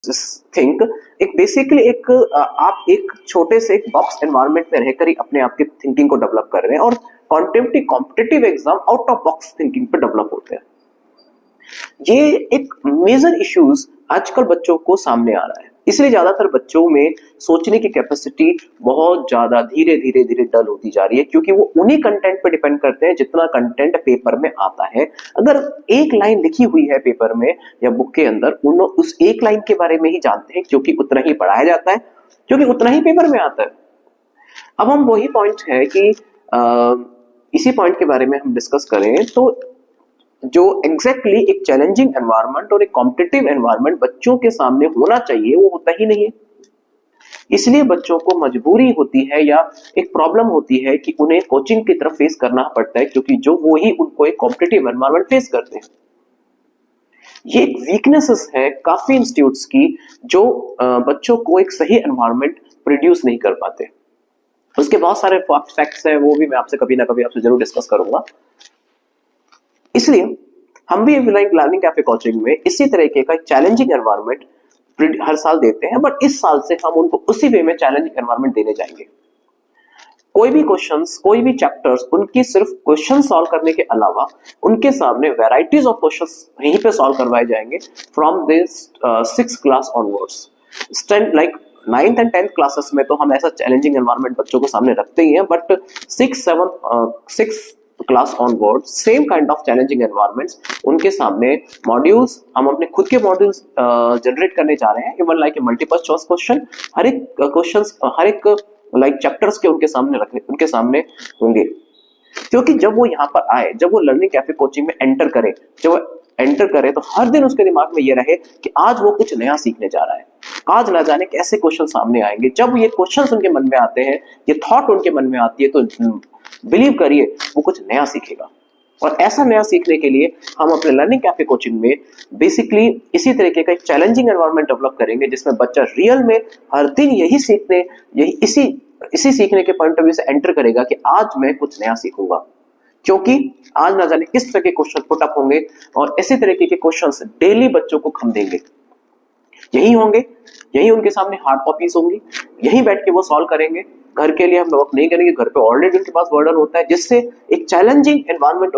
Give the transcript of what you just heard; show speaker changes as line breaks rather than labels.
Think एक basically एक आप एक छोटे से एक बॉक्स एनवायरनमेंट में रहकर ही अपने आप की थिंकिंग को डेवलप कर रहे हैं और competitive exam out of box thinking पे डेवलप होते हैं। ये एक मेजर इश्यूज आजकल बच्चों को सामने आ रहा है, इसलिए ज्यादातर बच्चों में सोचने की कैपेसिटी बहुत ज्यादा धीरे धीरे धीरे डल होती जा रही है, क्योंकि वो उन्हीं कंटेंट पे डिपेंड करते हैं जितना कंटेंट पेपर में आता है। अगर एक लाइन लिखी हुई है पेपर में या बुक के अंदर, उस एक लाइन के बारे में ही जानते हैं, क्योंकि उतना ही पढ़ाया जाता है, क्योंकि उतना ही पेपर में आता है। अब हम वही पॉइंट है कि इसी पॉइंट के बारे में हम डिस्कस करें तो जो एग्जैक्टली एक चैलेंजिंग एनवायरनमेंट और एक कॉम्पिटिटिव एनवायरनमेंट बच्चों के सामने होना चाहिए, वो होता ही नहीं है। इसलिए बच्चों को मजबूरी होती है या एक प्रॉब्लम होती है कि उन्हें कोचिंग की तरफ फेस करना पड़ता है, क्योंकि जो वो ही उनको एक कॉम्पिटिटिव एनवायरनमेंट फेस करते हैं। ये एक वीकनेसेस है काफी इंस्टीट्यूट्स की, जो बच्चों को एक सही एनवायरनमेंट प्रोड्यूस नहीं कर पाते। उसके बहुत सारे फैक्ट्स हैं, वो भी मैं आपसे कभी ना कभी आपसे जरूर डिस्कस करूंगा। इसलिए हम भी लर्निंग कैफे कोचिंग में इसी तरीके का चैलेंजिंग एनवायरनमेंट हर साल देते हैं, बट इस साल से हम उनको उसी वे में चैलेंजिंग एनवायरनमेंट देने जाएंगे। कोई भी क्वेश्चंस, कोई भी चैप्टर्स, उनकी सिर्फ क्वेश्चन सॉल्व करने के अलावा उनके सामने वैरायटीज ऑफ क्वेश्चंस यहीं पे सॉल्व करवाए जाएंगे from this 6th class onwards. Like 9th and 10th classes में तो हम ऐसा चैलेंजिंग एनवायरनमेंट बच्चों के सामने रखते ही हैं, but 6th class onward same kind of challenging environments उनके सामने मॉड्यूल्स, हम अपने खुद के मॉड्यूल्स जनरेट करने जा रहे हैं। Even like a multiple choice question, हर एक क्वेश्चंस, हर एक लाइक चैप्टर्स के उनके सामने होंगे। क्योंकि जब वो यहाँ पर आए, जब वो लर्निंग कैफे कोचिंग में एंटर करे, तो हर दिन उसके दिमाग में ये रहे कि आज वो कुछ नया सीखने जा रहा है। आज ना जाने कैसे क्वेश्चन सामने आएंगे। जब ये क्वेश्चंस उनके मन में आते हैं, ये थॉट उनके मन में आती है, तो बिलीव करिए वो कुछ नया सीखेगा। और ऐसा नया सीखने के लिए हम अपने लर्निंग कैफे कोचिंग में बेसिकली इसी तरीके का एक चैलेंजिंग एनवायरनमेंट डेवलप करेंगे, जिसमें बच्चा रियल में हर दिन इसी सीखने के पॉइंट ऑफ व्यू से एंटर करेगा कि आज मैं कुछ नया सीखूंगा, क्योंकि आज ना जाने किस तरह के क्वेश्चन पुट अप होंगे और इसी तरीके के क्वेश्चंस डेली बच्चों को हम देंगे। यही होंगे, यही उनके सामने हार्ड कॉपीज होंगी, यही बैठ के वो सॉल्व करेंगे। घर के लिए हम वर्क नहीं करेंगे, घर पे ऑलरेडी उनके पास बर्डन होता है, जिससे एक चैलेंजिंग एनवायरनमेंट